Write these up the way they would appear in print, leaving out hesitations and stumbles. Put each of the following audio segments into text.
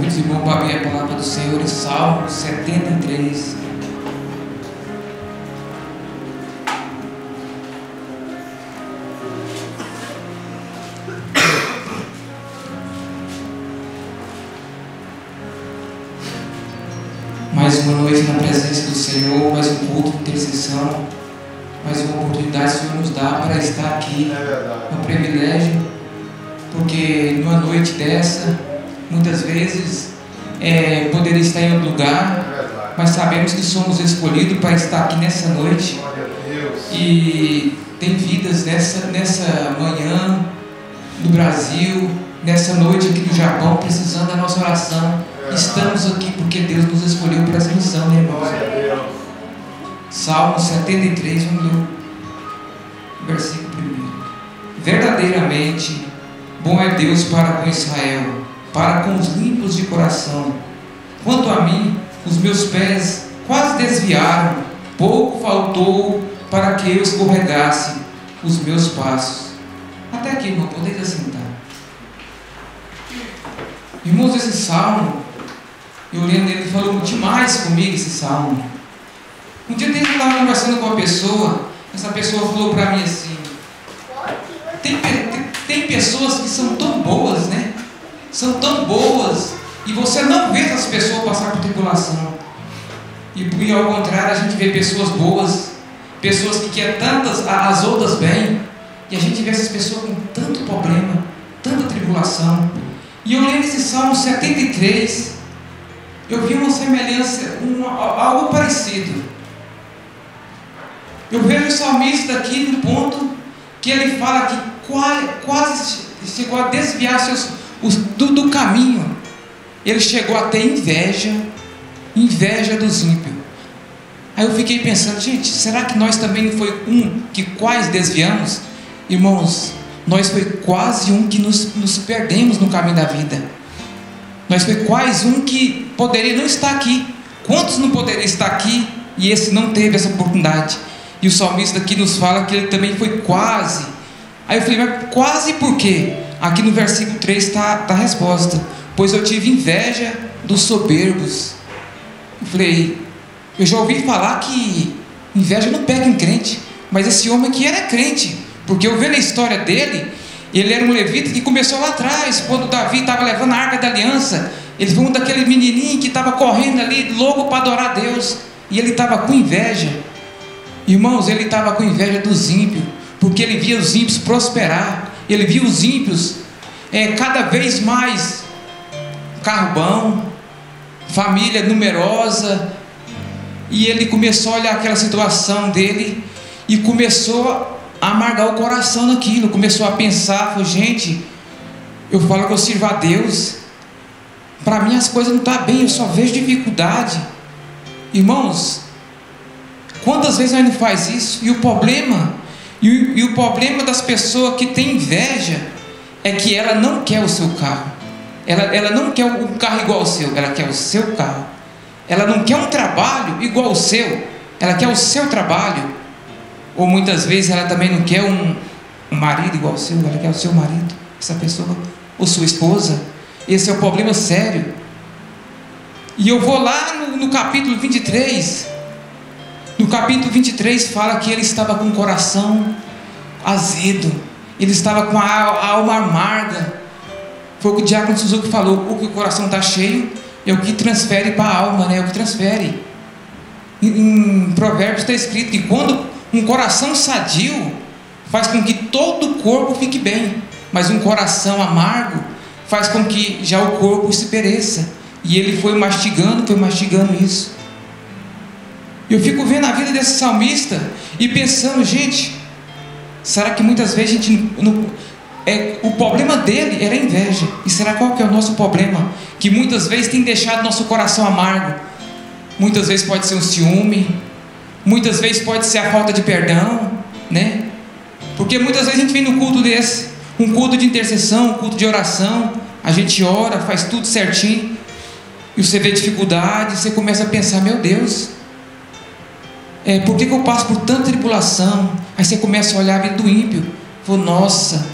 Convido os irmãos para abrir a palavra do Senhor em Salmo 73. Mais uma noite na presença do Senhor, mais um culto de intercessão, mais uma oportunidade que o Senhor nos dá para estar aqui. É um privilégio, porque numa noite dessa, muitas vezes poderia estar em outro lugar, mas sabemos que somos escolhidos para estar aqui nessa noite. E tem vidas nessa manhã do Brasil, nessa noite aqui do Japão, precisando da nossa oração. Estamos aqui porque Deus nos escolheu para essa missão, né, irmãos? Salmo 73, vamos ler o versículo 1. Verdadeiramente, bom é Deus para com Israel, para com os limpos de coração. Quanto a mim, os meus pés quase desviaram, pouco faltou para que eu escorregasse os meus passos. Até aqui, irmão, podeis assentar. Irmãos, esse salmo, eu lendo ele, falou demais comigo esse salmo. Um dia eu estava conversando com uma pessoa, essa pessoa falou para mim assim: tem pessoas que são tão boas, né? São tão boas, e você não vê essas pessoas passar por tribulação. E ao contrário, a gente vê pessoas boas, pessoas que querem tantas as outras bem, e a gente vê essas pessoas com tanto problema, tanta tribulação. E eu lendo esse Salmo 73, eu vi uma semelhança, algo parecido. Eu vejo o salmista aqui no ponto que ele fala que quase chegou a desviar do caminho. Ele chegou a ter inveja dos ímpios. Aí eu fiquei pensando, gente, será que nós também foi que quase desviamos? Irmãos, nós foi quase que nos perdemos no caminho da vida. Nós foi quase que poderia não estar aqui. Quantos não poderiam estar aqui e esse não teve essa oportunidade? E o salmista aqui nos fala que ele também foi quase. Aí eu falei, mas quase por quê? Aqui no versículo 3 está a resposta. Pois eu tive inveja dos soberbos. Eu falei, eu já ouvi falar que inveja não pega em crente, mas esse homem aqui era crente, porque eu vendo a história dele, ele era um levita que começou lá atrás, quando Davi estava levando a arca da aliança. Ele foi um daquele menininho que estava correndo ali, louco para adorar a Deus, e ele estava com inveja. Irmãos, ele estava com inveja dos ímpios, porque ele via os ímpios prosperar, ele via os ímpios cada vez mais carro bom, família numerosa, e ele começou a olhar aquela situação dele e começou a amargar o coração naquilo, começou a pensar, falou, gente, eu falo que eu sirvo a Deus, para mim as coisas não estão bem, eu só vejo dificuldade. Irmãos, quantas vezes nós não faz isso? E o problema das pessoas que têm inveja é que ela não quer o seu carro, ela não quer um carro igual ao seu, ela quer o seu carro. Ela não quer um trabalho igual ao seu, ela quer o seu trabalho. Ou muitas vezes ela também não quer um marido igual ao seu, ela quer o seu marido, essa pessoa, ou sua esposa. Esse é o problema sério. E eu vou lá no capítulo 23. No capítulo 23 fala que ele estava com o coração azedo, ele estava com a alma amarga. Foi o que o Diácono Suzuki falou, o que o coração está cheio é o que transfere para a alma, né? É o que transfere. Em Provérbios está escrito que quando um coração sadio faz com que todo o corpo fique bem, mas um coração amargo faz com que já o corpo se pereça. E ele foi mastigando isso. Eu fico vendo a vida desse salmista e pensando, gente, será que muitas vezes a gente o problema dele era a inveja? E será qual que é o nosso problema? Que muitas vezes tem deixado nosso coração amargo. Muitas vezes pode ser um ciúme, muitas vezes pode ser a falta de perdão, né? Porque muitas vezes a gente vem no culto desse, um culto de intercessão, um culto de oração, a gente ora, faz tudo certinho, e você vê dificuldade, você começa a pensar, meu Deus, por que eu passo por tanta tribulação? Aí você começa a olhar a vida do ímpio, fala, nossa,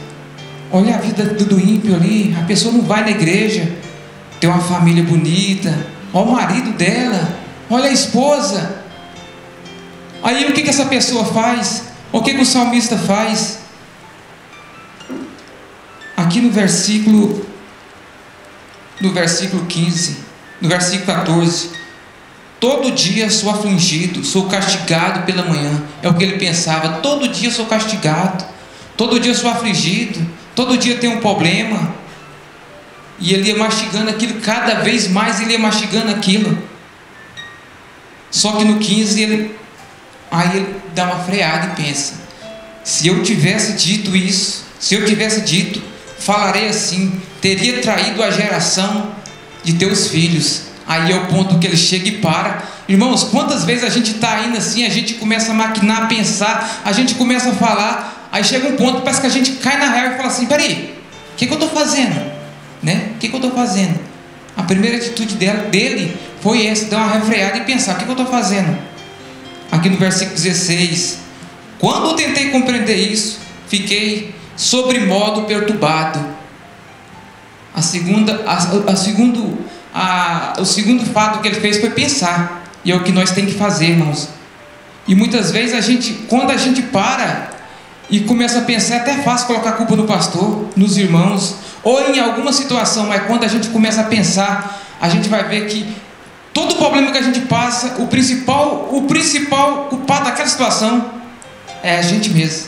olha a vida do ímpio ali, a pessoa não vai na igreja, tem uma família bonita, olha o marido dela, olha a esposa. Aí o que essa pessoa faz? O que o salmista faz? Aqui no versículo 15, no versículo 14: todo dia sou afligido, sou castigado pela manhã. É o que ele pensava: todo dia sou castigado, todo dia sou afligido, todo dia tem um problema. E ele ia mastigando aquilo, cada vez mais ele ia mastigando aquilo. Só que no 15 ele dá uma freada e pensa: se eu tivesse dito isso, se eu tivesse dito, falarei assim, teria traído a geração de teus filhos. Aí é o ponto que ele chega e para. Irmãos, quantas vezes a gente está indo assim, a gente começa a maquinar, a pensar, a gente começa a falar, aí chega um ponto, parece que a gente cai na real e fala assim: peraí, o que eu estou fazendo? Né? O que eu estou fazendo? A primeira atitude dele foi essa, dar uma refreada e pensar: o que eu estou fazendo? Aqui no versículo 16: quando eu tentei compreender isso, fiquei sobremodo perturbado. O segundo fato que ele fez foi pensar, e é o que nós temos que fazer, irmãos. E muitas vezes quando a gente para e começa a pensar, é até fácil colocar a culpa no pastor, nos irmãos, ou em alguma situação, mas quando a gente começa a pensar, a gente vai ver que todo problema que a gente passa, o principal culpado daquela situação é a gente mesmo.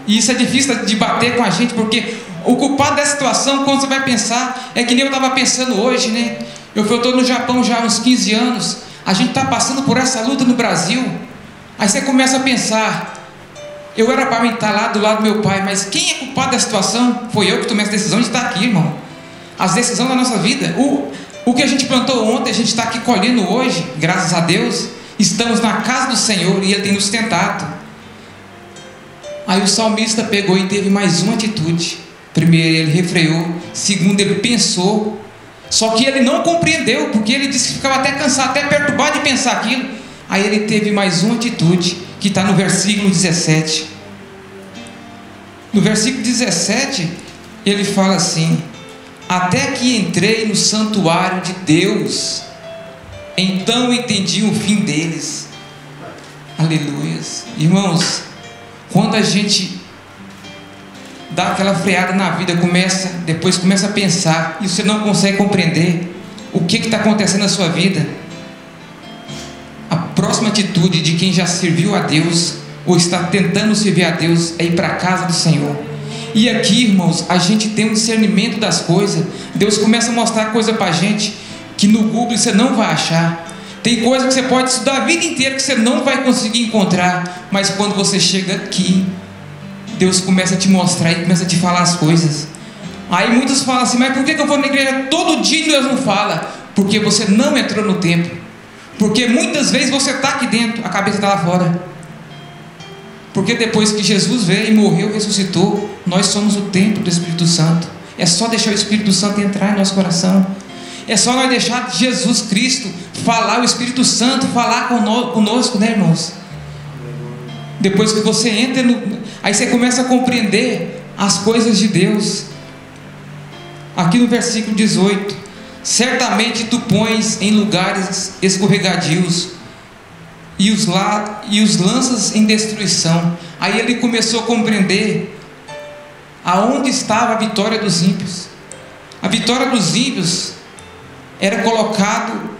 E isso é difícil de bater com a gente, porque o culpado dessa situação, quando você vai pensar, é que nem eu estava pensando hoje, né? Eu estou no Japão já há uns 15 anos, a gente está passando por essa luta no Brasil. Aí você começa a pensar: eu era para estar lá do lado do meu pai, mas quem é culpado da situação? Foi eu que tomei essa decisão de estar aqui, irmão. As decisões da nossa vida, o que a gente plantou ontem, a gente está aqui colhendo hoje, graças a Deus. Estamos na casa do Senhor e Ele tem nos sustentado. Aí o salmista pegou e teve mais uma atitude. Primeiro, ele refreou. Segundo, ele pensou. Só que ele não compreendeu, porque ele disse que ficava até cansado, até perturbado de pensar aquilo. Aí ele teve mais uma atitude, que está no versículo 17. No versículo 17, ele fala assim: até que entrei no santuário de Deus, então entendi o fim deles. Aleluias. Irmãos, quando a gente dá aquela freada na vida, depois começa a pensar, e você não consegue compreender o que está acontecendo na sua vida, a próxima atitude de quem já serviu a Deus, ou está tentando servir a Deus, é ir para a casa do Senhor. E aqui, irmãos, a gente tem um discernimento das coisas. Deus começa a mostrar coisa para a gente que no Google você não vai achar. Tem coisa que você pode estudar a vida inteira que você não vai conseguir encontrar, mas quando você chega aqui, Deus começa a te mostrar e começa a te falar as coisas. Aí muitos falam assim: mas por que eu vou na igreja todo dia e Deus não fala? Porque você não entrou no templo. Porque muitas vezes você está aqui dentro, a cabeça está lá fora. Porque depois que Jesus veio e morreu, ressuscitou, nós somos o templo do Espírito Santo. É só deixar o Espírito Santo entrar em nosso coração. É só nós deixar Jesus Cristo falar, o Espírito Santo falar conosco, né, irmãos? Depois que você entra aí você começa a compreender as coisas de Deus. Aqui no versículo 18: certamente tu pões em lugares escorregadios e os lanças em destruição. Aí ele começou a compreender aonde estava a vitória dos ímpios. A vitória dos ímpios era colocado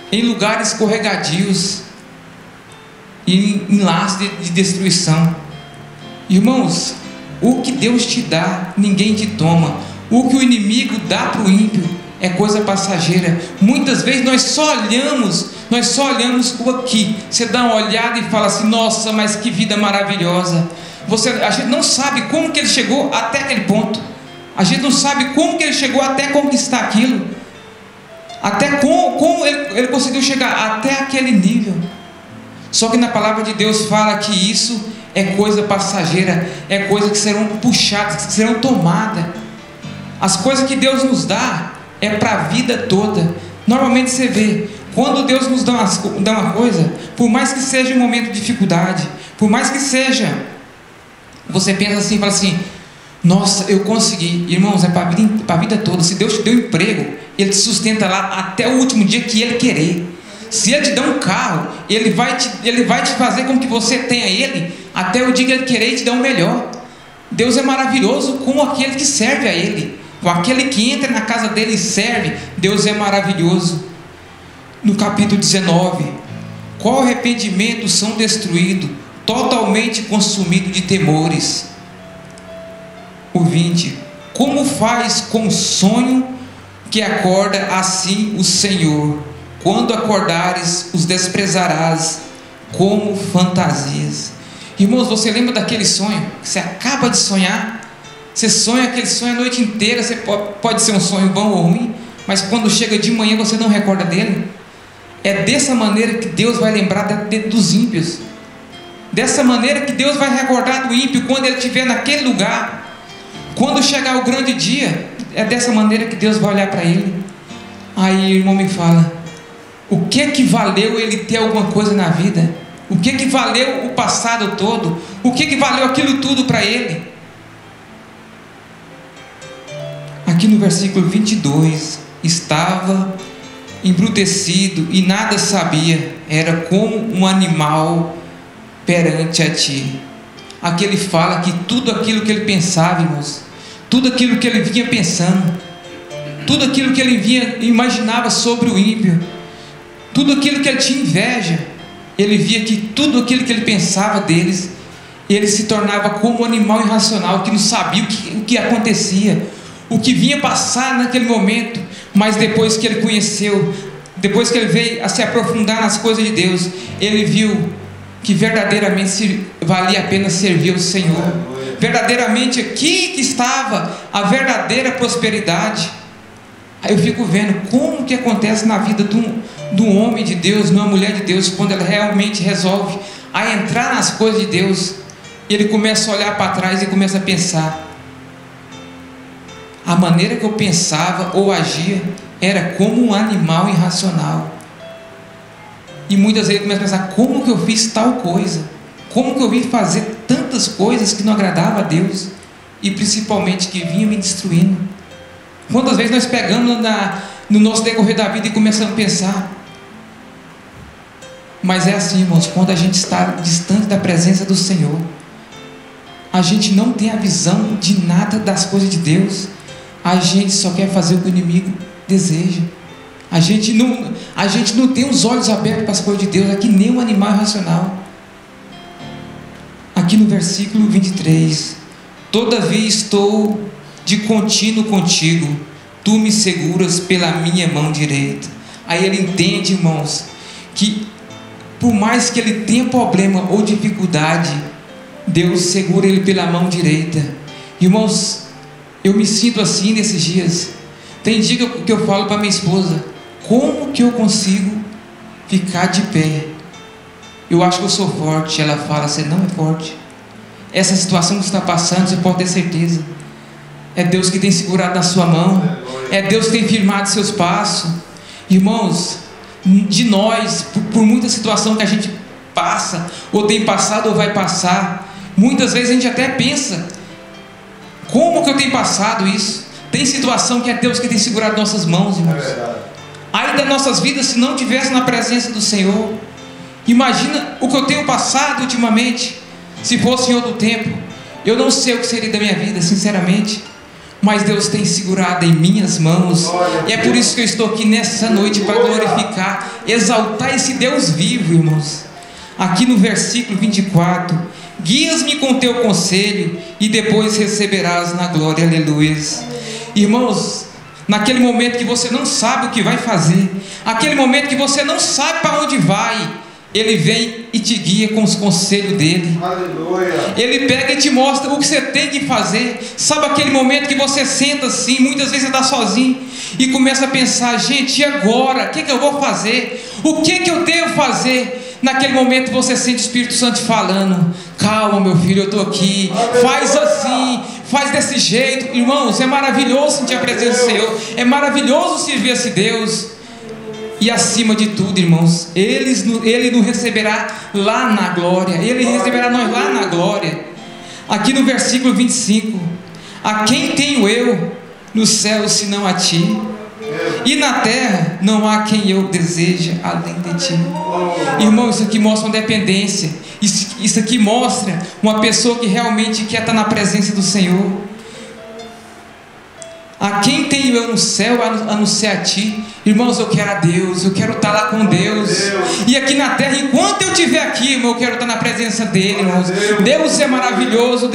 em lugares escorregadios e em laços de destruição. Irmãos, o que Deus te dá, ninguém te toma. O que o inimigo dá para o ímpio é coisa passageira. Muitas vezes nós só olhamos o aqui. Você dá uma olhada e fala assim: nossa, mas que vida maravilhosa. A gente não sabe como que ele chegou até aquele ponto. A gente não sabe como que ele chegou até conquistar aquilo. Até como ele conseguiu chegar até aquele nível. Só que na palavra de Deus fala que isso é coisa passageira, é coisa que serão puxadas, que serão tomadas. As coisas que Deus nos dá é para a vida toda. Normalmente você vê, quando Deus nos dá uma coisa, por mais que seja um momento de dificuldade, por mais que seja, você pensa assim, fala assim: Nossa, eu consegui. Irmãos, é para a vida toda. Se Deus te deu emprego, Ele te sustenta lá até o último dia que Ele querer. Se Ele te der um carro, Ele vai te fazer com que você tenha Ele até o dia que Ele querer e te dar o melhor. Deus é maravilhoso com aquele que serve a Ele, com aquele que entra na casa dele e serve. Deus é maravilhoso. No capítulo 19, qual arrependimento são destruídos, totalmente consumido de temores. O 20, como faz com sonho que acorda assim o Senhor, quando acordares os desprezarás como fantasias. Irmãos, você lembra daquele sonho que você acaba de sonhar? Você sonha aquele sonho a noite inteira. Você pode ser um sonho bom ou ruim, mas quando chega de manhã você não recorda dele. É dessa maneira que Deus vai lembrar dos ímpios. Dessa maneira que Deus vai recordar do ímpio quando ele estiver naquele lugar. Quando chegar o grande dia, é dessa maneira que Deus vai olhar para ele. Aí o irmão me fala: o que valeu ele ter alguma coisa na vida? O que valeu o passado todo? O que valeu aquilo tudo para ele? Aqui no versículo 22, estava embrutecido e nada sabia, era como um animal perante a ti. Aqui ele fala que tudo aquilo que ele pensava, irmãos, tudo aquilo que ele vinha pensando, tudo aquilo que ele imaginava sobre o ímpio, tudo aquilo que ele tinha inveja, ele via que tudo aquilo que ele pensava deles, ele se tornava como um animal irracional, que não sabia o que acontecia, o que vinha passar naquele momento. Mas depois que ele conheceu, depois que ele veio a se aprofundar nas coisas de Deus, ele viu que verdadeiramente valia a pena servir ao Senhor. Verdadeiramente aqui que estava a verdadeira prosperidade. Aí eu fico vendo como que acontece na vida de um homem de Deus, de uma mulher de Deus, quando ela realmente resolve a entrar nas coisas de Deus. Ele começa a olhar para trás e começa a pensar: a maneira que eu pensava ou agia era como um animal irracional. E muitas vezes ele começa a pensar: como que eu fiz tal coisa? Como que eu vim fazer tantas coisas que não agradavam a Deus? E principalmente que vinha me destruindo. Quantas vezes nós pegamos no nosso decorrer da vida e começamos a pensar? Mas é assim, irmãos, quando a gente está distante da presença do Senhor, a gente não tem a visão de nada das coisas de Deus. A gente só quer fazer o que o inimigo deseja. A gente não tem os olhos abertos para as coisas de Deus. É que nem um animal irracional. Aqui no versículo 23: todavia estou de contínuo contigo, tu me seguras pela minha mão direita. Aí ele entende, irmãos, que por mais que ele tenha problema ou dificuldade, Deus segura ele pela mão direita. Irmãos, eu me sinto assim nesses dias. Tem dia que eu falo para minha esposa: como que eu consigo ficar de pé? Eu acho que eu sou forte. Ela fala: você não é forte. Essa situação que você está passando, você pode ter certeza, é Deus que tem segurado na sua mão, é Deus que tem firmado seus passos. Irmãos, de nós, por muita situação que a gente passa, ou tem passado ou vai passar, muitas vezes a gente até pensa: como que eu tenho passado isso? Tem situação que é Deus que tem segurado nossas mãos, irmãos. Aí das nossas vidas, se não tivesse na presença do Senhor, imagina o que eu tenho passado ultimamente. Se fosse em outro tempo, eu não sei o que seria da minha vida, sinceramente. Mas Deus tem segurado em minhas mãos. E é por isso que eu estou aqui nessa noite, para glorificar, exaltar esse Deus vivo, irmãos. Aqui no versículo 24: guias-me com teu conselho e depois receberás na glória. Aleluia. Irmãos, naquele momento que você não sabe o que vai fazer, aquele momento que você não sabe para onde vai, Ele vem e te guia com os conselhos dele. Aleluia. Ele pega e te mostra o que você tem que fazer. Sabe aquele momento que você senta assim, muitas vezes você está sozinho e começa a pensar: gente, e agora? O que eu vou fazer? O que eu devo fazer? Naquele momento você sente o Espírito Santo falando: calma, meu filho, eu estou aqui. Aleluia. Faz assim, faz desse jeito. Irmãos, é maravilhoso sentir a presença do Senhor. É maravilhoso servir esse Deus. E acima de tudo, irmãos, Ele nos receberá lá na glória. Ele receberá nós lá na glória. Aqui no versículo 25: A quem tenho eu no céu senão a ti? E na terra não há quem eu deseje além de ti. Irmão, isso aqui mostra uma dependência. Isso aqui mostra uma pessoa que realmente quer estar na presença do Senhor. A quem tenho eu no céu a não ser a ti? Irmãos, eu quero a Deus, eu quero estar lá com Deus. E aqui na terra, enquanto eu estiver aqui, irmão, eu quero estar na presença dele, irmãos. Deus é maravilhoso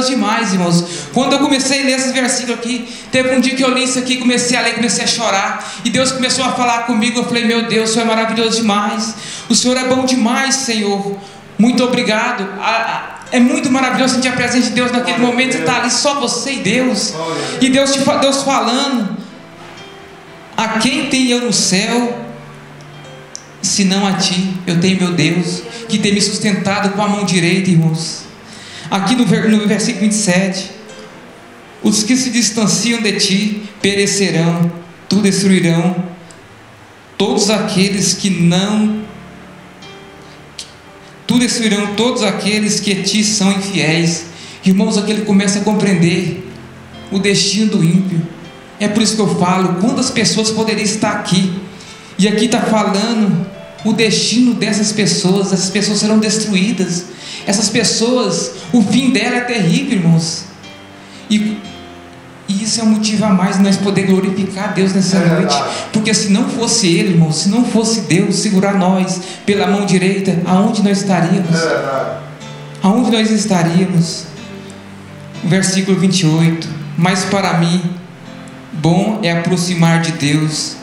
demais, irmãos. Quando eu comecei a ler esses versículos aqui, teve um dia que eu li isso aqui, comecei a ler, comecei a chorar, e Deus começou a falar comigo. Eu falei: meu Deus, o Senhor é maravilhoso demais, o Senhor é bom demais, Senhor. Muito obrigado. É muito maravilhoso sentir a presença de Deus naquele momento. Você está ali, só você e Deus. E Deus falando: a quem tenho eu no céu senão a ti? Eu tenho meu Deus, que tem me sustentado com a mão direita, irmãos. Aqui no versículo 27: os que se distanciam de ti perecerão, tu destruirão todos aqueles que a ti são infiéis. Irmãos, aqui ele começa a compreender o destino do ímpio. É por isso que eu falo, quantas pessoas poderiam estar aqui, e aqui está falando o destino dessas pessoas. Essas pessoas serão destruídas. Essas pessoas, o fim dela é terrível, irmãos. E isso é um motivo a mais de nós poder glorificar Deus nessa noite. Porque se não fosse Ele, irmãos, se não fosse Deus segurar nós pela mão direita, aonde nós estaríamos? Aonde nós estaríamos? Versículo 28: mas para mim bom é aproximar de Deus,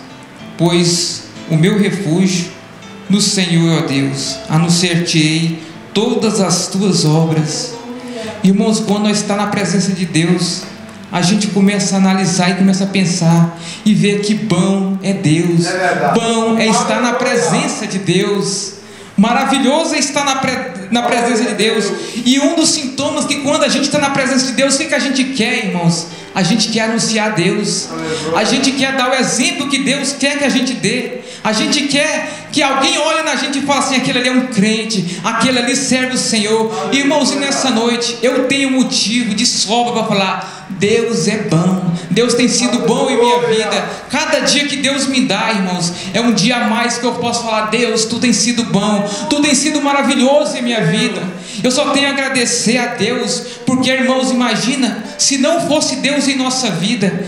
pois o meu refúgio no Senhor, ó Deus, anunciar-te-ei todas as tuas obras. Irmãos, quando nós estamos na presença de Deus, a gente começa a analisar e começa a pensar e ver que bom é Deus, bom é estar na presença de Deus, maravilhoso é estar na presença de Deus. E um dos sintomas que quando a gente está na presença de Deus, o que a gente quer, irmãos? A gente quer anunciar a Deus, a gente quer dar o exemplo que Deus quer que a gente dê. A gente quer que alguém olhe na gente e fale assim: aquele ali é um crente, aquele ali serve o Senhor. Irmãos, e nessa noite eu tenho motivo de sobra para falar: Deus é bom, Deus tem sido bom em minha vida. Cada dia que Deus me dá, irmãos, é um dia a mais que eu posso falar: Deus, tu tem sido bom, tu tem sido maravilhoso em minha vida. Eu só tenho a agradecer a Deus, porque, irmãos, imagina se não fosse Deus em nossa vida.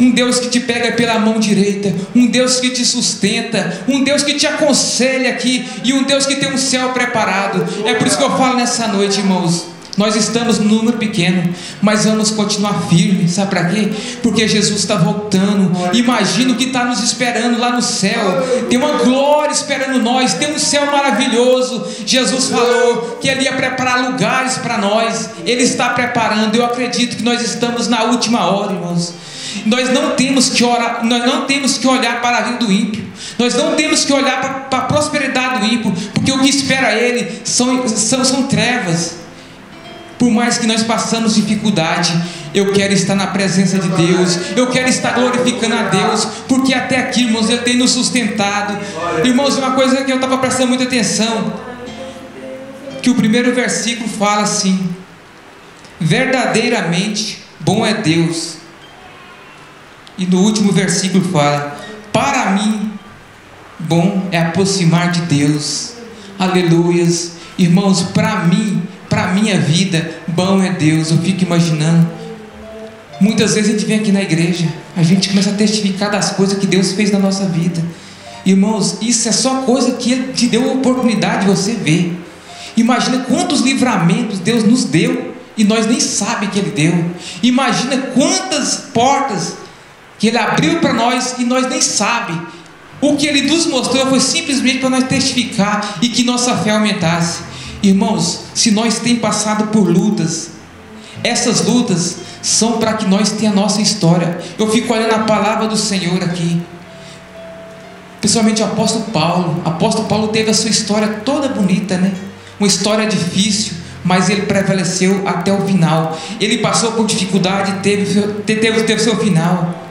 Um Deus que te pega pela mão direita, um Deus que te sustenta, um Deus que te aconselha aqui, e um Deus que tem um céu preparado. É por isso que eu falo nessa noite, irmãos, nós estamos no número pequeno, mas vamos continuar firmes. Sabe para quê? Porque Jesus está voltando. Imagina o que está nos esperando lá no céu. Tem uma glória esperando nós, tem um céu maravilhoso. Jesus falou que Ele ia preparar lugares para nós. Ele está preparando. Eu acredito que nós estamos na última hora, irmãos. Nós não temos que orar, nós não temos que olhar para a vida do ímpio, nós não temos que olhar para a prosperidade do ímpio, porque o que espera ele são trevas. Por mais que nós passamos dificuldade, eu quero estar na presença de Deus, eu quero estar glorificando a Deus, porque até aqui, irmãos, Ele tem nos sustentado. Irmãos, uma coisa que eu estava prestando muita atenção, que o primeiro versículo fala assim: verdadeiramente bom é Deus. E no último versículo fala: para mim bom é aproximar de Deus. Aleluias. Irmãos, para mim, para a minha vida, bom é Deus. Eu fico imaginando, muitas vezes a gente vem aqui na igreja, a gente começa a testificar das coisas que Deus fez na nossa vida. Irmãos, isso é só coisa que Ele te deu a oportunidade de você ver. Imagina quantos livramentos Deus nos deu e nós nem sabemos que Ele deu. Imagina quantas portas que Ele abriu para nós e nós nem sabemos. O que Ele nos mostrou foi simplesmente para nós testificar e que nossa fé aumentasse. Irmãos, se nós temos passado por lutas, essas lutas são para que nós tenhamos a nossa história. Eu fico olhando a palavra do Senhor aqui, principalmente o apóstolo Paulo. O apóstolo Paulo teve a sua história toda bonita, né? Uma história difícil, mas ele prevaleceu até o final. Ele passou por dificuldade, teve seu final.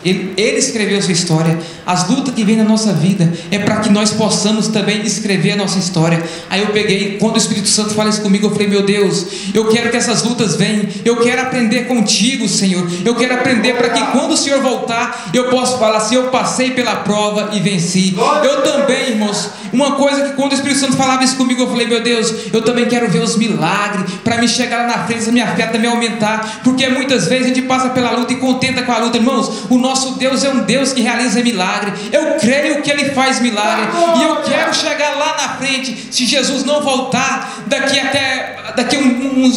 Ele escreveu a sua história. As lutas que vêm na nossa vida é para que nós possamos também escrever a nossa história. Aí eu peguei, quando o Espírito Santo fala isso comigo, eu falei: meu Deus, eu quero que essas lutas venham. Eu quero aprender contigo, Senhor. Eu quero aprender para que quando o Senhor voltar, eu possa falar assim: eu passei pela prova e venci. Eu também, irmãos, uma coisa que quando o Espírito Santo falava isso comigo, eu falei: meu Deus, eu também quero ver os milagres, para me chegar lá na frente, a minha fé também aumentar. Porque muitas vezes a gente passa pela luta e contenta com a luta. Irmãos, o nosso Deus é um Deus que realiza milagre. Eu creio que Ele faz milagre, e eu quero chegar lá na frente. Se Jesus não voltar daqui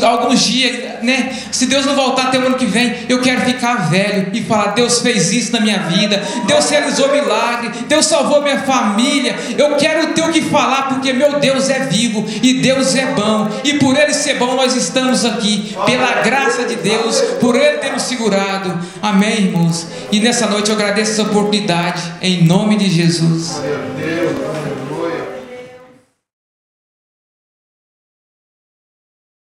alguns dias, né? Se Deus não voltar até o ano que vem, eu quero ficar velho e falar: Deus fez isso na minha vida, Deus realizou milagre, Deus salvou minha família. Eu quero ter o que falar, porque meu Deus é vivo e Deus é bom, e por Ele ser bom nós estamos aqui, pela graça de Deus, por Ele ter nos segurado. Amém, irmãos? E nessa noite eu agradeço essa oportunidade, em nome de Jesus. Meu Deus.